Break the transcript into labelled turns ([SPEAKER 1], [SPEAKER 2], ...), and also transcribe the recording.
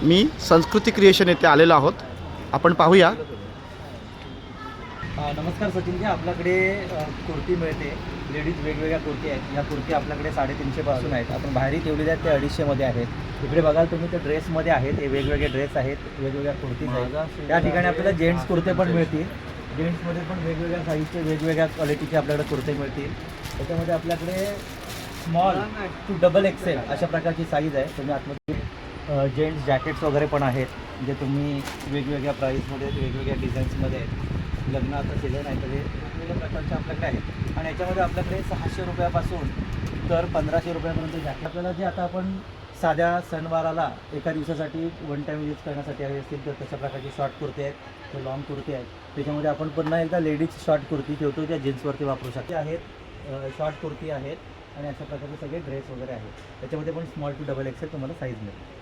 [SPEAKER 1] मी संस्कृती क्रिएशन येथे आलेलो आहोत. आपण पाहूया.
[SPEAKER 2] नमस्कार सचिनजी, आपल्याकडे कुर्ती मिळते. लेडीज वेगवेगळ्या कुर्ती आहेत. या कुर्ती आपल्याकडे 350 पासून आहेत. आपण बाहेरही ठेवलेल्या आहेत, ते 250 मध्ये आहेत. इकडे बघाल तुम्ही, ते ड्रेसमध्ये आहेत. हे वेगवेगळे ड्रेस आहेत, वेगवेगळ्या कुर्तीज आहेत. त्या ठिकाणी आपल्याला जेंट्स कुर्ते पण मिळतील. जेंट्समध्ये पण वेगवेगळ्या साईजचे, वेगवेगळ्या क्वालिटीचे आपल्याकडे कुर्ते मिळतील. त्याच्यामध्ये आपल्याकडे स्मॉल टू डबल एक्सेल अशा प्रकारची साईज आहे. तुम्ही आतमध्ये जेंट्स जॅकेट्स वगैरे पण आहेत, जे तुम्ही वेगवेगळ्या प्राईसमध्ये, वेगवेगळ्या डिझाईन्समध्ये आहेत. लग्न आता सीझन आहे, तर हे वेगवेगळ्या प्रकारचे आपल्याकडे आहेत. आणि याच्यामध्ये आपल्याकडे 600 रुपयापासून तर 1500 रुपयापर्यंत जॅकेट आपल्याला, जे आता आपण साध्या सणवाराला एका दिवसासाठी वन टाईम यूज करण्यासाठी हवे असतील, तर तशा प्रकारची शॉर्ट कुर्ती आहेत, तर लॉंग कुर्ती आहेत. त्याच्यामध्ये आपण पुन्हा एकदा लेडीज शॉर्ट कुर्ती ठेवतो, ज्या जीन्सवरती वापरू शकते आहेत. शॉर्ट कुर्ती आहेत आणि अशा प्रकारचे सगळे ड्रेस वगैरे आहेत. त्याच्यामध्ये पण स्मॉल टू डबल एक्सेल तुम्हाला साईज मिळेल.